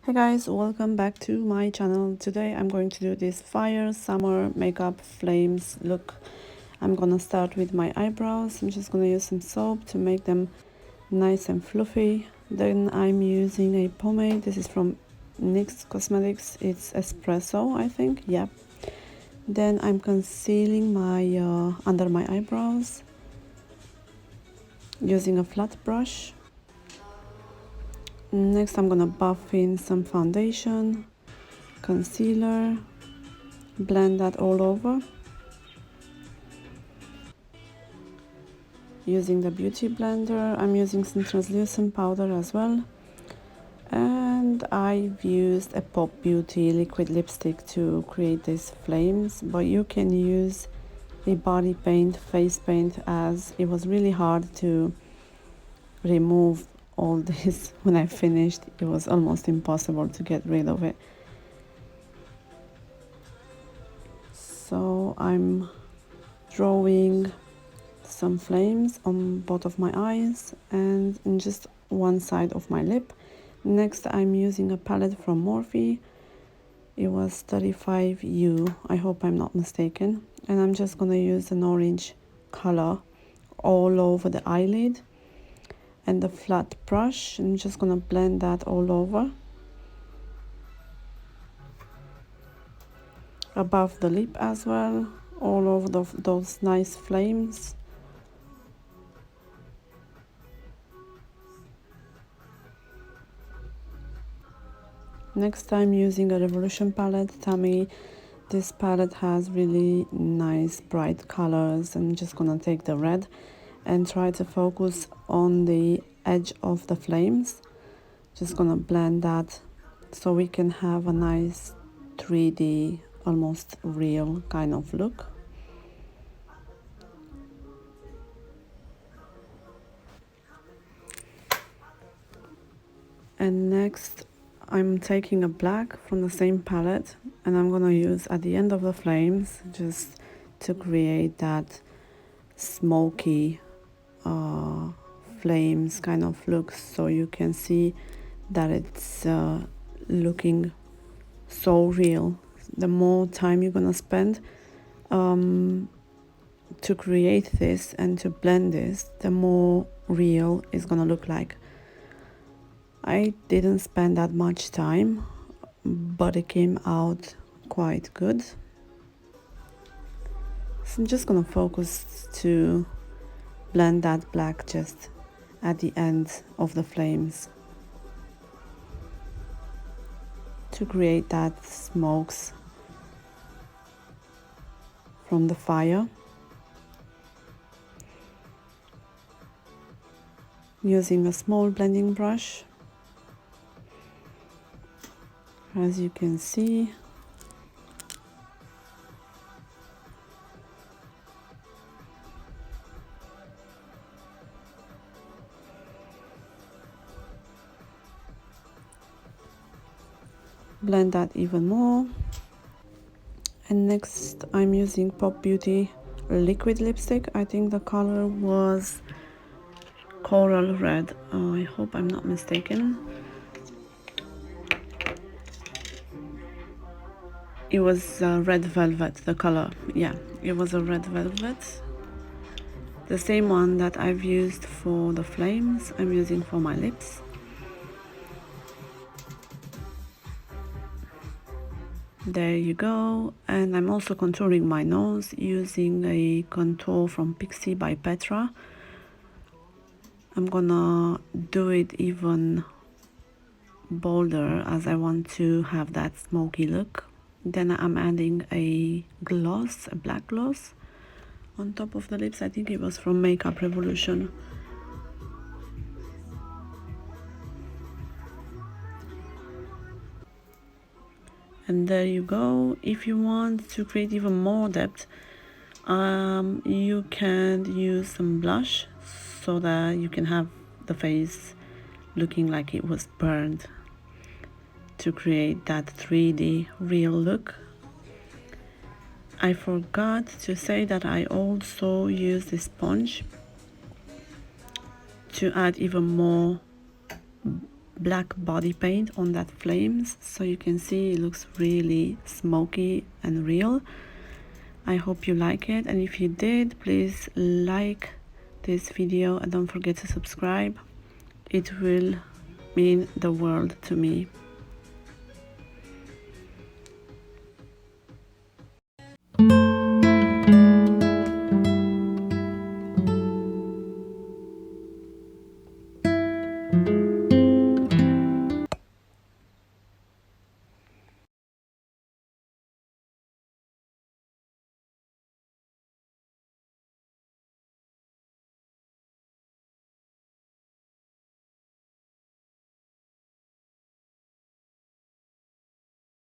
Hey guys, welcome back to my channel. Today I'm going to do this fire summer makeup flames look. I'm gonna start with my eyebrows. I'm just gonna use some soap to make them nice and fluffy. Then I'm using a pomade. This is from NYX Cosmetics. It's espresso, I think. Yep. Then I'm concealing my under my eyebrows using a flat brush. Next I'm gonna buff in some foundation, concealer, blend that all over using the beauty blender. I'm using some translucent powder as well, and I've used a Pop Beauty liquid lipstick to create these flames, but you can use a body paint, face paint, as it was really hard to remove all this. When I finished, it was almost impossible to get rid of it. So I'm drawing some flames on both of my eyes and in just one side of my lip. Next I'm using a palette from Morphe. It was 35U, I hope I'm not mistaken, and I'm just gonna use an orange color all over the eyelid and the flat brush. I'm just gonna blend that all over above the lip as well, all over those nice flames. Next I'm using a Revolution palette. Tammy, this palette has really nice bright colors. I'm just gonna take the red and try to focus on the edge of the flames. Just gonna blend that so we can have a nice 3D, almost real kind of look. And next I'm taking a black from the same palette and I'm gonna use at the end of the flames just to create that smoky flames kind of look, so you can see that it's looking so real. The more time you're gonna spend to create this and to blend this, the more real it's gonna look like. I didn't spend that much time, but it came out quite good. So I'm just gonna focus to blend that black just at the end of the flames to create that smokes from the fire. Using a small blending brush, as you can see. Blend that even more. And next I'm using Pop Beauty liquid lipstick. I think the color was coral red. I hope I'm not mistaken. It was red velvet, the color. Yeah, it was a red velvet. The same one that I've used for the flames, I'm using for my lips. There you go. And I'm also contouring my nose using a contour from Pixie by Petra. I'm gonna do it even bolder as I want to have that smoky look. Then I'm adding a gloss, a black gloss on top of the lips. I think it was from Makeup Revolution. And there you go. If you want to create even more depth, you can use some blush so that you can have the face looking like it was burned to create that 3D real look. I forgot to say that I also use this sponge to add even more black body paint on that flames, so you can see it looks really smoky and real. I hope you like it, and if you did, please like this video and don't forget to subscribe. It will mean the world to me.